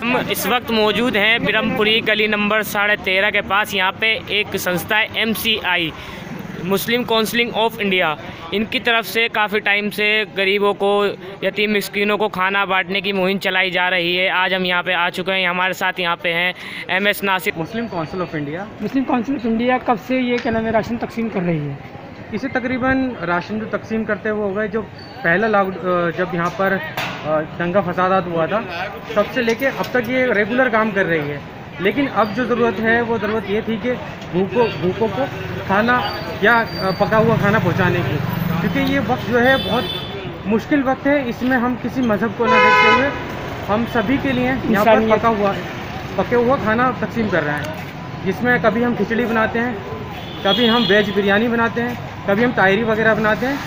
हम इस वक्त मौजूद हैं ब्रह्मपुरी गली नंबर 13.5 के पास। यहाँ पे एक संस्था है MCI, Muslim council of India. इनकी तरफ से काफ़ी टाइम से गरीबों को, यतीम मिस्कीनों को खाना बांटने की मुहिम चलाई जा रही है। आज हम यहाँ पे आ चुके हैं। हमारे साथ यहाँ पे हैं MS Nasir. Muslim council of India. Muslim council of India कब से ये क्या नाम है राशन तकसीम कर रही है? इसे तकरीबन राशन जो तकसीम करते हुए हो गए, जो पहला जब यहाँ पर दंगा फसादात हुआ था तब से लेके अब तक ये रेगुलर काम कर रही है। लेकिन अब जो ज़रूरत है वो ज़रूरत ये थी कि भूखों को खाना या पका हुआ खाना पहुँचाने की, क्योंकि ये वक्त जो है बहुत मुश्किल वक्त है। इसमें हम किसी मज़हब को न देखते हुए हम सभी के लिए यहाँ पर पके हुआ खाना तकसीम कर रहे हैं, जिसमें कभी हम खिचड़ी बनाते हैं, कभी हम वेज बिरयानी बनाते हैं, कभी हम तायरी वगैरह बनाते हैं,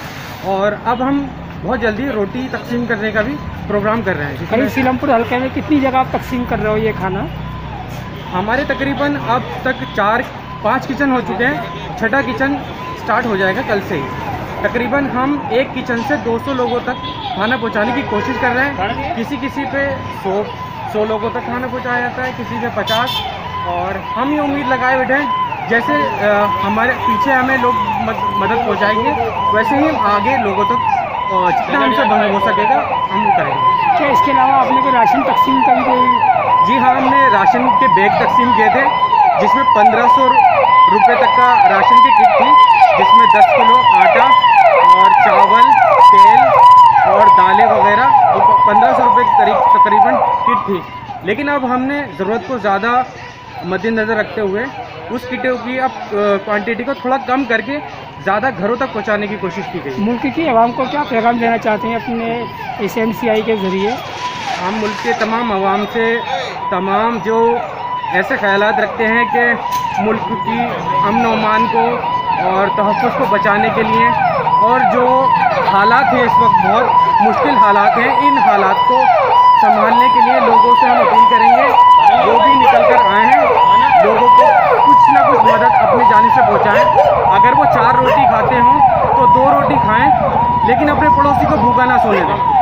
और अब हम बहुत जल्दी रोटी तकसीम करने का भी प्रोग्राम कर रहे हैं। करीब सीलमपुर हल्के में कितनी जगह आप तकसीम कर रहे हो ये खाना? हमारे तकरीबन अब तक 4-5 किचन हो चुके हैं। छठा किचन स्टार्ट हो जाएगा कल से ही। तकरीबन हम एक किचन से 200 लोगों तक खाना पहुंचाने की कोशिश कर रहे हैं। किसी पे 100 लोगों तक खाना पहुंचाया जाता है, किसी पे 50, और हम ये उम्मीद लगाए बैठे हैं जैसे हमारे पीछे हमें लोग मदद पहुंचाएंगे, वैसे ही हम आगे लोगों तक जितना हमसे हो सकेगा हम करेंगे। क्या इसके अलावा आपने कोई राशन तकसीम का भी कोई? जी हाँ, हमने राशन के बैग तकसीम किए थे, जिसमें 1500 रुपये तक का राशन की किट थी, जिसमें 10 किलो आटा और चावल, तेल और दालें वगैरह 1500 रुपये की तकरीबन किट थी। लेकिन अब हमने ज़रूरत को ज़्यादा मद्देनज़र रखते हुए उस किटों की अब क्वांटिटी को थोड़ा कम करके ज़्यादा घरों तक पहुंचाने की कोशिश की गई। मुल्क की आवाम को क्या पैगाम देना चाहते हैं अपने इस MCI के ज़रिए? हम मुल्क के तमाम आवाम से, तमाम जो ऐसे ख़यालात रखते हैं कि मुल्क की अमन व अमान को और तहफ़्फ़ुज़ को बचाने के लिए, और जो हालात हैं इस वक्त बहुत मुश्किल हालात हैं, इन हालात को संभालने के लिए लोगों से हम अपील करेंगे जो भी निकल कर आए हैं, लोगों को कुछ ना कुछ मदद अपनी जानिब से पहुँचाएँ। अगर वो 4 रोटी खाते हों तो 2 रोटी खाएँ, लेकिन अपने पड़ोसी को भूखा ना सोने दें।